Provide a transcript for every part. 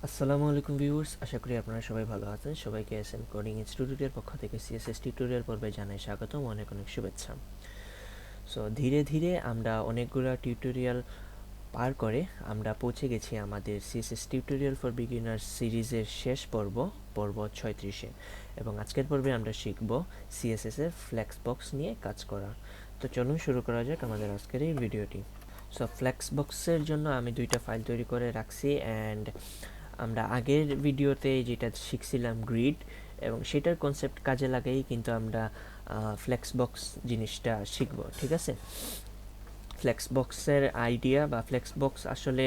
আসসালামু আলাইকুম ভিউয়ার্স, আশা করি আপনারা সবাই ভালো আছেন। সবাইকে এসএম কোডিং ইনস্টিটিউটের পক্ষ থেকে সিএসএস টিউটোরিয়াল পর্বে জানাই স্বাগতম, অনেক অনেক শুভেচ্ছা। সো ধীরে ধীরে আমরা অনেকগুলো টিউটোরিয়াল পার করে আমরা পৌঁছে গেছি আমাদের সিএসএস টিউটোরিয়াল ফর বিগিনার্স সিরিজের শেষ পর্ব, পর্ব 36-এ। এবং আজকের পর্বে আমরা শিখব সিএসএস এর ফ্লেক্সবক্স নিয়ে কাজ করা। তো চলুন শুরু করা যাক আমাদের আজকের এই ভিডিওটি। সো ফ্লেক্সবক্সের জন্য আমি দুইটা ফাইল তৈরি করে রাখছি, অ্যান্ড আমরা আগের ভিডিওতে যেটা শিখছিলাম গ্রিড, এবং সেটার কনসেপ্ট কাজে লাগাই কিন্তু আমরা ফ্লেক্সবক্স জিনিসটা শিখব, ঠিক আছে? ফ্লেক্সবক্সের আইডিয়া বা ফ্লেক্সবক্স আসলে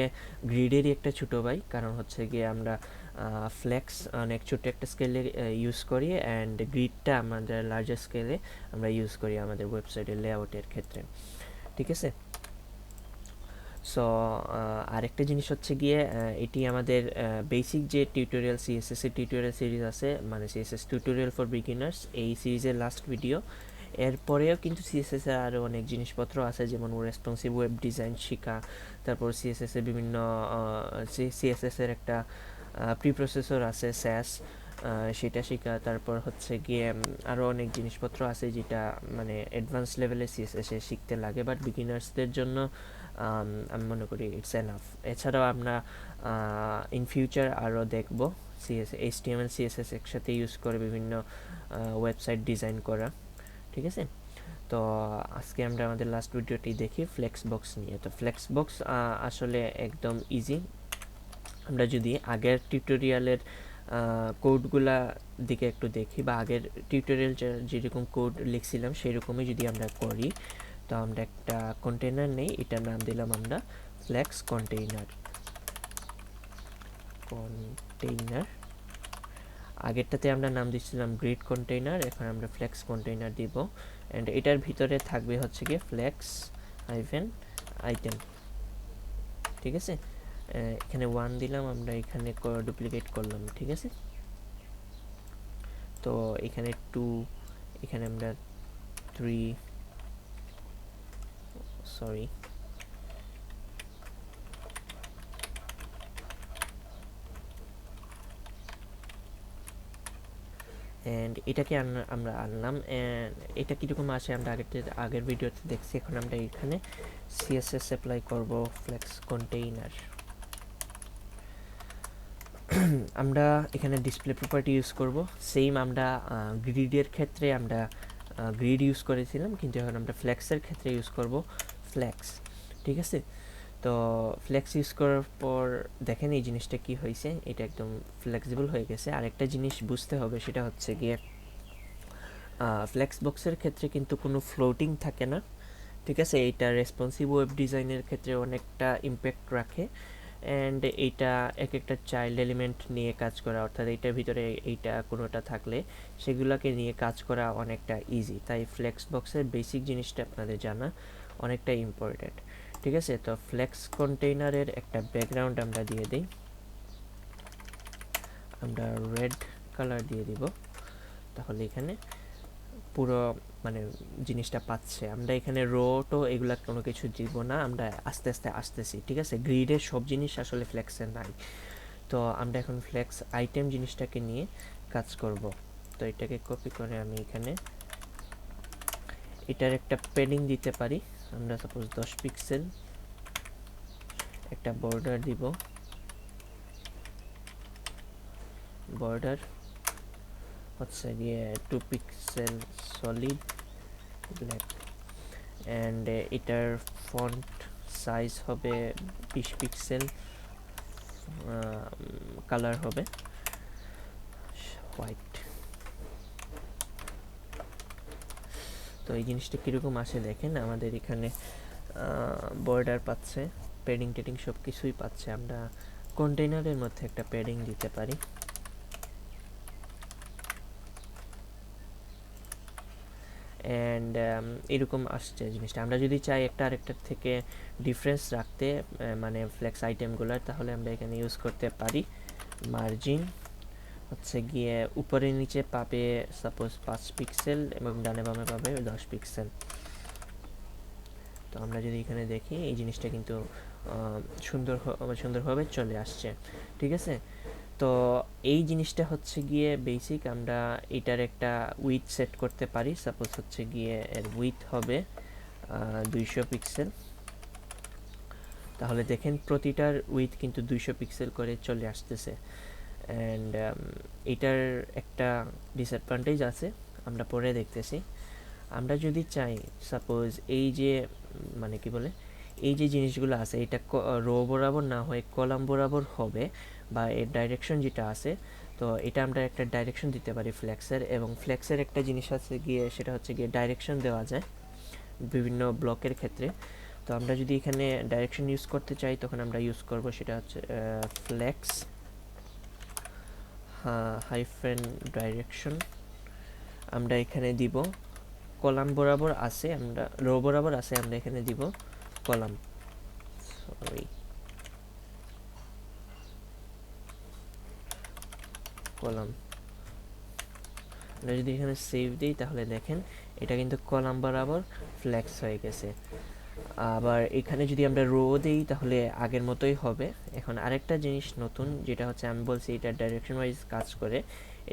গ্রিডেরই একটা ছোটো ভাই, কারণ হচ্ছে গিয়ে আমরা ফ্লেক্স অনেক ছোটো একটা স্কেলে ইউজ করি, অ্যান্ড গ্রিডটা আমাদের লার্জার স্কেলে আমরা ইউজ করি আমাদের ওয়েবসাইটের লেআউটের ক্ষেত্রে, ঠিক আছে? সো আরেকটা জিনিস হচ্ছে গিয়ে এটি আমাদের বেসিক যে টিউটোরিয়াল সিএসএস এর টিউটোরিয়াল সিরিজ আছে, মানে সিএসএস টিউটোরিয়াল ফর বিগিনার্স, এই সিরিজের লাস্ট ভিডিও। এরপরেও কিন্তু সিএসএস এর আরও অনেক জিনিসপত্র আছে, যেমন রেসপন্সিভ ওয়েব ডিজাইন শেখা, তারপর সিএসএস এর বিভিন্ন সিএসএস এর একটা প্রিপ্রসেসর আছে স্যাস, সেটা শেখা, তারপর হচ্ছে গিয়ে আরও অনেক জিনিসপত্র আছে যেটা মানে অ্যাডভান্স লেভেলে সিএসএস এ শিখতে লাগে, বাট বিগিনার্সদের জন্য আমি মনে করি ইটস এনাফ। এছাড়াও আমরা ইন ফিউচার আরও দেখব এইচটিএমএল সিএসএস একসাথে ইউজ করে বিভিন্ন ওয়েবসাইট ডিজাইন করা, ঠিক আছে? তো আজকে আমরা আমাদের লাস্ট ভিডিওটি দেখি ফ্লেক্সবক্স নিয়ে। তো ফ্লেক্সবক্স আসলে একদম ইজি। আমরা যদি আগের টিউটোরিয়ালের কোডগুলা দিকে একটু দেখি, বা আগের টিউটোরিয়াল যেরকম কোড লিখছিলাম সেই রকমই যদি আমরা করি, তো আমরা একটা কন্টেইনার নেই, এটার নাম দিলাম আমরা ফ্লেক্স কন্টেইনার। আগেরটাতে আমরা নাম দিচ্ছিলাম গ্রিড কন্টেইনার, এখন আমরা ফ্লেক্স কন্টেইনার দিব, অ্যান্ড এটার ভিতরে থাকবে হচ্ছে গিয়ে ফ্লেক্স হাইফেন আইটেম, ঠিক আছে? এখানে 1 দিলাম, আমরা এখানে ডুপ্লিকেট করলাম, ঠিক আছে? তো এখানে 2, এখানে আমরা 3, সরি, অ্যান্ড এটাকে আমরা আনলাম, অ্যান্ড এটা কীরকম আসে আমরা আগের ভিডিওতে দেখছি। এখন আমরা এখানে সিএসএস অ্যাপ্লাই করব ফ্লেক্স কন্টেইনার। আমরা এখানে ডিসপ্লে প্রপার্টি ইউজ করব, সেম আমরা গ্রিডের ক্ষেত্রে আমরা গ্রিড ইউজ করেছিলাম, কিন্তু এখন আমরা ফ্লেক্সের ক্ষেত্রে ইউজ করব ফ্লেক্স, ঠিক আছে? তো ফ্লেক্স ইউজ করার পর দেখেন এই জিনিসটা কি হয়েছে, এটা একদম ফ্লেক্সিবল হয়ে গেছে। আরেকটা জিনিস বুঝতে হবে, সেটা হচ্ছে গিয়ে ফ্লেক্সবক্সের ক্ষেত্রে কিন্তু কোনো ফ্লোটিং থাকে না, ঠিক আছে? এইটা রেসপন্সিভ ওয়েব ডিজাইনের ক্ষেত্রে অনেকটা ইম্প্যাক্ট রাখে, অ্যান্ড এইটা এক একটা চাইল্ড এলিমেন্ট নিয়ে কাজ করা, অর্থাৎ এইটার ভিতরে এইটা কোনোটা থাকলে সেগুলোকে নিয়ে কাজ করা অনেকটা ইজি। তাই ফ্লেক্সবক্সের বেসিক জিনিসটা আপনাদের জানা অনেকটা ইম্পর্ট্যান্ট, ঠিক আছে? তো ফ্লেক্স কন্টেইনারের একটা ব্যাকগ্রাউন্ড আমরা দিয়ে দিই, আমরা রেড কালার দিয়ে দিব, তাহলে এখানে পুরো মানে জিনিসটা পাচ্ছে। আমরা এখানে রো এগুলা কোনো কিছু দিব না, আমরা আস্তে আস্তে আসতেছি, ঠিক আছে? গ্রিডের সব জিনিস আসলে ফ্লেক্সে নাই। তো আমরা এখন ফ্লেক্স আইটেম জিনিসটাকে নিয়ে কাজ করব। তো এটাকে কপি করে আমি এখানে এটার একটা প্যাডিং দিতে পারি, আমরা সাপোজ 10 পিক্সেল, একটা বর্ডার দিব, বর্ডার হচ্ছে গিয়ে 2 পিক্সেল সলিড ব্ল্যাক, অ্যান্ড এটার ফন্ট সাইজ হবে 20 পিক্সেল, কালার হবে হোয়াইট। তো এই জিনিসটা কীরকম আসে দেখেন, আমাদের এখানে বর্ডার পাচ্ছে, প্যাডিং টেডিং সব কিছুই পাচ্ছে। আমরা কন্টেইনারের মধ্যে একটা প্যাডিং দিতে পারি, অ্যান্ড এরকম আসছে জিনিসটা। আমরা যদি চাই একটা আরেকটার থেকে ডিফারেন্স রাখতে, মানে ফ্লেক্স আইটেমগুলোর, তাহলে আমরা এখানে ইউজ করতে পারি মার্জিন হচ্ছে গিয়ে উপরে নিচে পাবে সাপোজ 5 পিক্সেল, এবং ডানে বামে পাবে 10 পিক্সেল। তো আমরা যদি এখানে দেখি এই জিনিসটা কিন্তু সুন্দরভাবে চলে আসছে। ঠিক আছে, তো এই জিনিসটা হচ্ছে গিয়ে বেসিক। আমরা এটার একটা উইথ সেট করতে পারি। সাপোজ হচ্ছে গিয়ে এর উইথ হবে 200 পিক্সেল। তাহলে দেখেন প্রতিটার উইথ কিন্তু 200 পিক্সেল করে চলে আসতেছে। অ্যান্ড এটার একটা ডিসঅ্যাডভান্টেজ আছে, আমরা পরে দেখতেছি। আমরা যদি চাই সাপোজ এই যে মানে কি বলে, এই যে জিনিসগুলো আছে এটা রো বরাবর না হয়ে কলাম বরাবর হবে, বা এর ডাইরেকশন যেটা আছে, তো এটা আমরা একটা ডাইরেকশন দিতে পারি ফ্লেক্সের। এবং ফ্লেক্সের একটা জিনিস আছে গিয়ে, সেটা হচ্ছে গিয়ে ডাইরেকশন দেওয়া যায় বিভিন্ন ব্লকের ক্ষেত্রে। তো আমরা যদি এখানে ডাইরেকশন ইউজ করতে চাই, তখন আমরা ইউজ করব সেটা হচ্ছে ফ্লেক্স হাইফেন ডাইরেকশন। আমরা এখানে দিব কলাম বরাবর আছে, আমরা রো বরাবর আছে, আমরা এখানে দিব কলাম, সরি কলাম। আমরা যদি এখানে সেভ দিই, তাহলে দেখেন এটা কিন্তু কলাম বরাবর ফ্লেক্স হয়ে গেছে। আবার এখানে যদি আমরা রো দিই, তাহলে আগের মতোই হবে। এখন আরেকটা জিনিস নতুন, যেটা হচ্ছে আমি বলছি এটা ডাইরেকশন ওয়াইজ কাজ করে,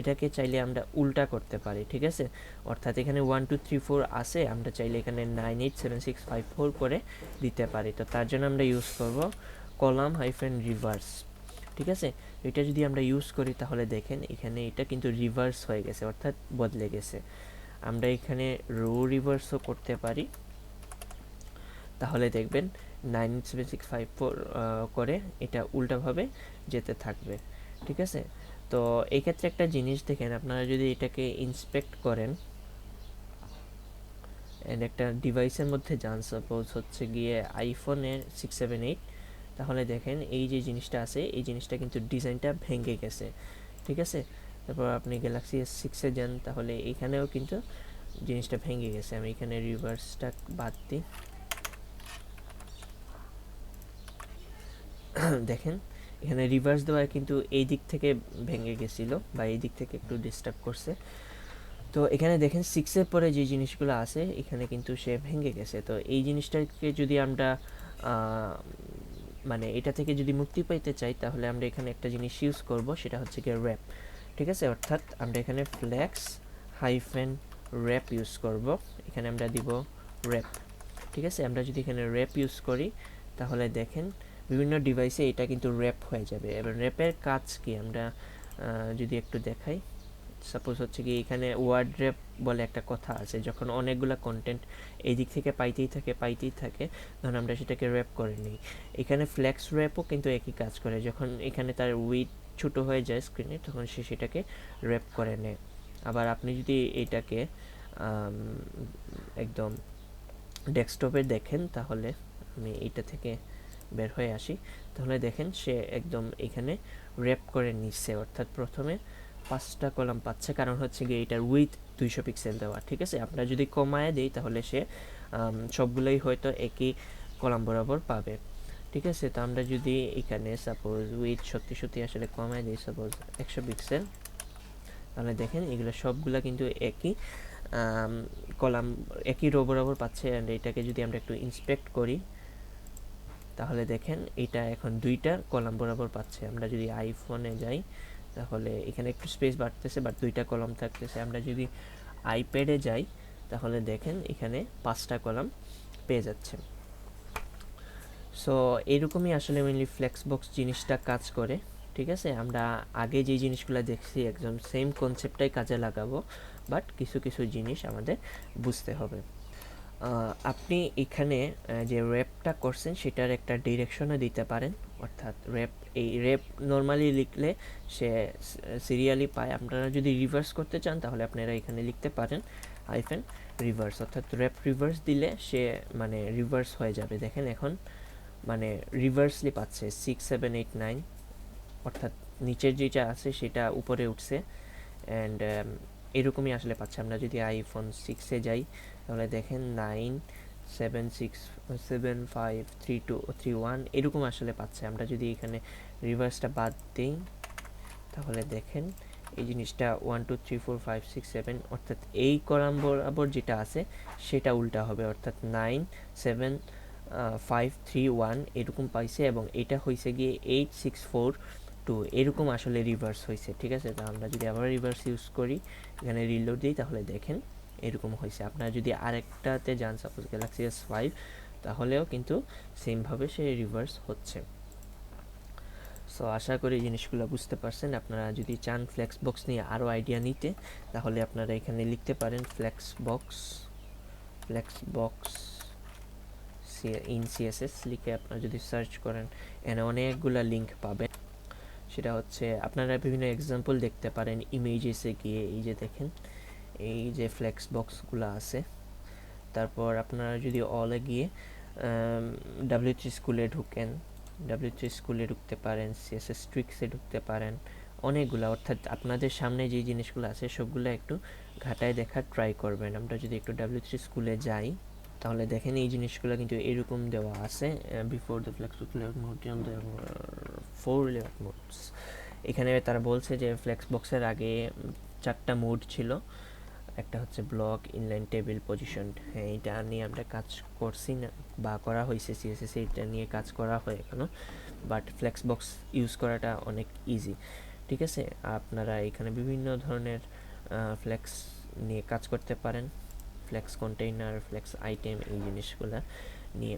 এটাকে চাইলে আমরা উল্টা করতে পারি। ঠিক আছে, অর্থাৎ এখানে 1 2 3 4 আছে, আমরা চাইলে এখানে 9 8 7 6 5 4 করে দিতে পারি। তো তার জন্য আমরা ইউজ করব কলাম হাইফেন রিভার্স। ঠিক আছে, এটা যদি আমরা ইউজ করি, তাহলে দেখেন এখানে এটা কিন্তু রিভার্স হয়ে গেছে, অর্থাৎ বদলে গেছে। আমরা এখানে রো রিভার্সও করতে পারি, তাহলে দেখবেন 97654 করে এটা উল্টাভাবে যেতে থাকবে। ঠিক আছে, তো এই ক্ষেত্রে একটা জিনিস দেখেন, আপনারা যদি এটাকে ইন্সপেক্ট করেন এন্ড একটা ডিভাইসের মধ্যে যান, সাপোজ হচ্ছে গিয়ে আইফোনের 678, তাহলে দেখেন এই যে জিনিসটা আছে, এই জিনিসটা কিন্তু ডিজাইনটা ভেঙে গেছে। ঠিক আছে, তারপর আপনি গ্যালাক্সি S6-এ যান, তাহলে এখানেও কিন্তু জিনিসটা ভেঙে গেছে। আমি এখানে রিভার্সটা বাদ দিই, দেখেন এখানে রিভার্স দেওয়ায় কিন্তু এই দিক থেকে ভেঙে গেছিল, বা এই দিক থেকে একটু ডিস্টার্ব করছে। তো এখানে দেখেন 6-এর পরে যে জিনিসগুলো আছে, এখানে কিন্তু সে ভেঙে গেছে। তো এই জিনিসটাকে যদি আমরা মানে এটা থেকে যদি মুক্তি পাইতে চাই, তাহলে আমরা এখানে একটা জিনিস ইউজ করব, সেটা হচ্ছে গিয়ে র্যাপ। ঠিক আছে, অর্থাৎ আমরা এখানে ফ্লেক্স হাইফেন র্যাপ ইউজ করব। এখানে আমরা দিব র্যাপ। ঠিক আছে, আমরা যদি এখানে র্যাপ ইউজ করি, তাহলে দেখেন বিভিন্ন ডিভাইসে এটা কিন্তু র্যাপ হয়ে যাবে। এবার র্যাপের কাজ কি আমরা যদি একটু দেখাই, সাপোজ হচ্ছে কি এখানে ওয়ার্ড র্যাপ বলে একটা কথা আছে, যখন অনেকগুলো কন্টেন্ট এই দিক থেকে পাইতেই থাকে, তখন আমরা সেটাকে র্যাপ করে নিই। এখানে ফ্লেক্স র্যাপও কিন্তু একই কাজ করে, যখন এখানে তার উইথ ছোটো হয়ে যায় স্ক্রিনে, তখন সে সেটাকে র্যাপ করে নেয়। আবার আপনি যদি এটাকে একদম ডেস্কটপে দেখেন, তাহলে আমি এইটা থেকে বের হয়ে আসি, তাহলে দেখেন সে একদম এখানে র্যাপ করে নিচ্ছে, অর্থাৎ প্রথমে 5টা কলাম পাচ্ছে, কারণ হচ্ছে গিয়ে এটার উইথ 200 পিক্সেল দেওয়া। ঠিক আছে, আমরা যদি কমায় দিই, তাহলে সে সবগুলোই হয়তো একই কলাম বরাবর পাবে। ঠিক আছে, তো আমরা যদি এখানে সাপোজ উইথ সত্যি আসলে কমায় দিই, সাপোজ 100 পিক্সেল, তাহলে দেখেন এগুলো সবগুলা কিন্তু একই কলাম, একই রো বরাবর পাচ্ছে। অ্যান্ড এটাকে যদি আমরা একটু ইন্সপেক্ট করি, তাহলে দেখেন এটা এখন 2টা কলাম বরাবর পাচ্ছে। আমরা যদি আইফোনে যাই, তাহলে এখানে একটু স্পেস বাড়তেছে, বাট 2টা কলাম থাকতেছে। আমরা যদি আইপ্যাডে যাই, তাহলে দেখেন এখানে 5টা কলাম পেয়ে যাচ্ছে। সো এরকমই আসলে মেনলি ফ্লেক্সবক্স জিনিসটা কাজ করে। ঠিক আছে, আমরা আগে যে জিনিসগুলো দেখছি একদম সেম কনসেপ্টটাই কাজে লাগাবো, বাট কিছু জিনিস আমাদের বুঝতে হবে। আপনি এখানে যে র্যাপটা করছেন, সেটার একটা ডিরেকশনও দিতে পারেন, অর্থাৎ এই র্যাপ নর্মালি লিখলে সে সিরিয়ালি পায়। আপনারা যদি রিভার্স করতে চান, তাহলে আপনারা এখানে লিখতে পারেন হাইফেন রিভার্স, অর্থাৎ র্যাপ রিভার্স দিলে সে মানে রিভার্স হয়ে যাবে। দেখেন এখন মানে রিভার্সলি পাচ্ছে 6 7 8 9, অর্থাৎ নিচের যেটা আছে সেটা উপরে উঠছে। অ্যান্ড এরকমই আসলে পাচ্ছে। আমরা যদি আইফোন 6-এ যাই, তাহলে দেখেন 9 7 6 7 5 3 2 3 1 এরকম আসলে পাচ্ছে। আমরা যদি এখানে রিভার্সটা বাদ দিই, তাহলে দেখেন এই জিনিসটা 1 2 3 4 5 6 7, অর্থাৎ এই কলাম বরাবর যেটা আছে সেটা উল্টা হবে, অর্থাৎ 9 7 531 এরকম পাইছে, এবং এটা হয়েছে গিয়ে 8642 এরকম আসলে রিভার্স হয়েছে। ঠিক আছে, তো আমরা যদি আবার রিভার্স ইউজ করি, এখানে রিলোড দিই, তাহলে দেখেন এরকম হয়েছে। আপনারা যদি আরেকটাতে যান, সাপোজ গ্যালাক্সি S5, তাহলেও কিন্তু সেমভাবে সে রিভার্স হচ্ছে। সো আশা করি জিনিসগুলো বুঝতে পারছেন। আপনারা যদি চান ফ্লেক্সবক্স নিয়ে আরও আইডিয়া নিতে, তাহলে আপনারা এখানে লিখতে পারেন ফ্লেক্সবক্স ইন CSS লিখে আপনারা যদি সার্চ করেন, এখানে অনেকগুলো লিঙ্ক পাবেন। সেটা হচ্ছে আপনারা বিভিন্ন এক্সাম্পল দেখতে পারেন ইমেজেসে গিয়ে। এই যে দেখেন, এই যে ফ্লেক্সবক্সগুলো আছে। তারপর আপনারা যদি অলে গিয়ে W3 স্কুলে ঢুকেন, W3 স্কুলে ঢুকতে পারেন, CSS ট্রিক্সে ঢুকতে পারেন, অনেকগুলো। অর্থাৎ আপনাদের সামনে যে জিনিসগুলো আছে সবগুলো একটু ঘাটায় দেখার ট্রাই করবেন। আমরা যদি একটু W3 স্কুলে যাই, তাহলে দেখেন এই জিনিসগুলো কিন্তু এরকম দেওয়া আছে। বিফোর দ্য ফ্লেক্সবক্স লেআউট মোড, দেওয়ার 4 লেআউট মোডস। এখানে তারা বলছে যে ফ্লেক্সবক্সের আগে 4টা মোড ছিল। একটা হচ্ছে ব্লক, ইনলাইন, টেবিল, পজিশন। হ্যাঁ, এটা নিয়ে আমরা কাজ করছি না, বা করা হয়েছে CSS, এটা নিয়ে কাজ করা হয় এখনও। বাট ফ্লেক্সবক্স ইউজ করাটা অনেক ইজি। ঠিক আছে, আপনারা এখানে বিভিন্ন ধরনের ফ্লেক্স নিয়ে কাজ করতে পারেন। ফ্লেক্স কন্টেইনার, ফ্লেক্স আইটেম, এই জিনিসগুলো নিয়ে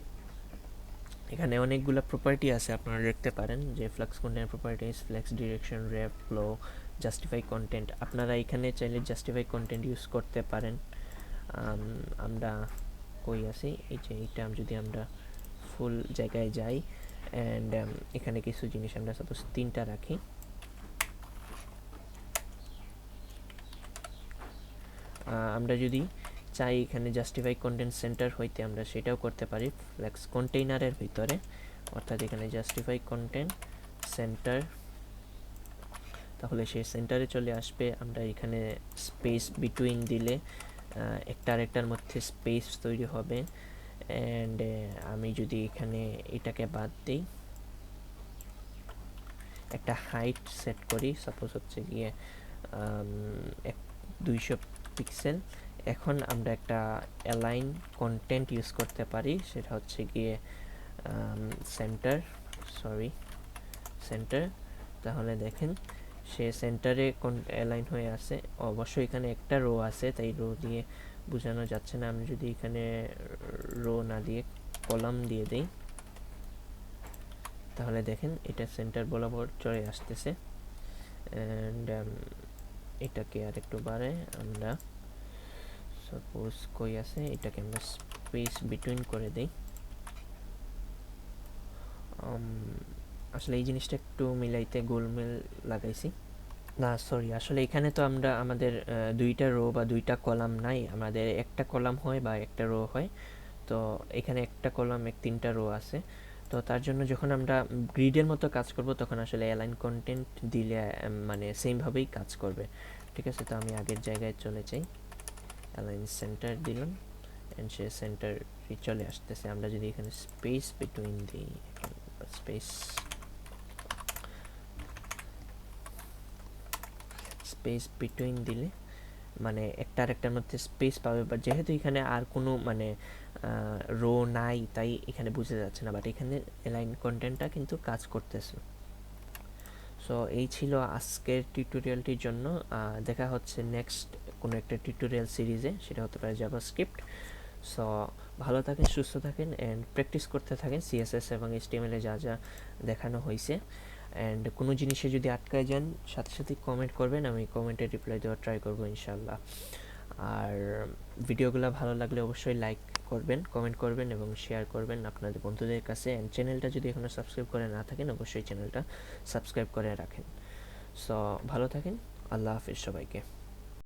এখানে অনেকগুলো প্রপার্টি আছে। আপনারা দেখতে পারেন যে flex container properties, flex direction, wrap, flow, justify content. আপনারা এখানে চাইলে জাস্টিফাই কন্টেন্ট ইউজ করতে পারেন। আমরা কই আছি, এই যে এইটা যদি আমরা ফুল জায়গায় যাই, অ্যান্ড এখানে কিছু জিনিস আমরা সাপোজ 3টা রাখি। আমরা যদি চাই এখানে জাস্টিফাই কন্টেন্ট সেন্টার হইতে, আমরা সেটাও করতে পারি ফ্লেক্স কন্টেইনারের ভিতরে। অর্থাৎ এখানে জাস্টিফাই কন্টেন্ট সেন্টার, তাহলে সেই সেন্টারে চলে আসবে। আমরা এখানে স্পেস বিটুইন দিলে একটা আরেকটার মধ্যে স্পেস তৈরি হবে। অ্যান্ড আমি যদি এখানে এটাকে বাদ দিই, একটা হাইট সেট করি, সাপোজ হচ্ছে গিয়ে 200 পিক্সেল। এখন আমরা একটা অ্যালাইন কন্টেন্ট ইউজ করতে পারি, সেটা হচ্ছে গিয়ে সেন্টার। তাহলে দেখেন সে সেন্টারে অ্যালাইন হয়ে আছে। অবশ্যই এখানে একটা রো আছে, তাই রো দিয়ে বোঝানো যাচ্ছে না। আমি যদি এখানে রো না দিয়ে কলাম দিয়ে দিই, তাহলে দেখেন এটা সেন্টার বরাবর চলে আসতেছে। অ্যান্ড এটাকে আর একটু বাড়ে, আমরা সাপোজ কই আছে, এটাকে আমরা স্পেস বিটুইন করে দিই। আসলে এই জিনিসটা একটু মিলাইতে গোলমেল লাগাইছি। না সরি, আসলে এখানে তো আমরা আমাদের 2টা রো বা 2টা কলাম নাই, আমাদের একটা কলাম হয় বা একটা রো হয়। তো এখানে একটা কলাম 3টা রো আছে। তো তার জন্য যখন আমরা গ্রিডের মতো কাজ করব, তখন আসলে অ্যালাইন কন্টেন্ট দিলে মানে সেমভাবেই কাজ করবে। ঠিক আছে, তো আমি আগের জায়গায় চলে যাই, অ্যালাইন সেন্টার দিলাম, অ্যান্ড সে সেন্টার চলে আসতেছে। আমরা যদি এখানে স্পেস বিটুইন দিই, স্পেস বিটুইন দিলে মানে একটা আরেকটার মধ্যে স্পেস পাবে। বাট যেহেতু এখানে আর কোনো মানে রো নাই, তাই এখানে বোঝা যাচ্ছে না, বাট এখানে অ্যালাইন কন্টেন্টটা কিন্তু কাজ করতেছে। সো এই ছিল আজকের টিউটোরিয়ালটির জন্য। দেখা হচ্ছে নেক্সট কোনো একটা টিউটোরিয়াল সিরিজে, সেটা হতে পারে জাভাস্ক্রিপ্ট। সো ভালো থাকেন, সুস্থ থাকেন, অ্যান্ড প্র্যাকটিস করতে থাকেন CSS এবং HTML যা যা দেখানো হয়েছে। অ্যান্ড কোনো জিনিসে যদি আটকায় যান, সাথে সাথে কমেন্ট করবেন, আমি কমেন্টে রিপ্লাই দেওয়ার ট্রাই করবো ইনশাল্লাহ। আর ভিডিওগুলো ভালো লাগলে অবশ্যই লাইক করবেন, কমেন্ট করবেন এবং শেয়ার করবেন আপনাদের বন্ধুদের কাছে। অ্যান্ড চ্যানেলটা যদি এখনও সাবস্ক্রাইব করে না থাকেন, অবশ্যই চ্যানেলটা সাবস্ক্রাইব করে রাখেন। সো ভালো থাকেন, আল্লাহ হাফিজ সবাইকে।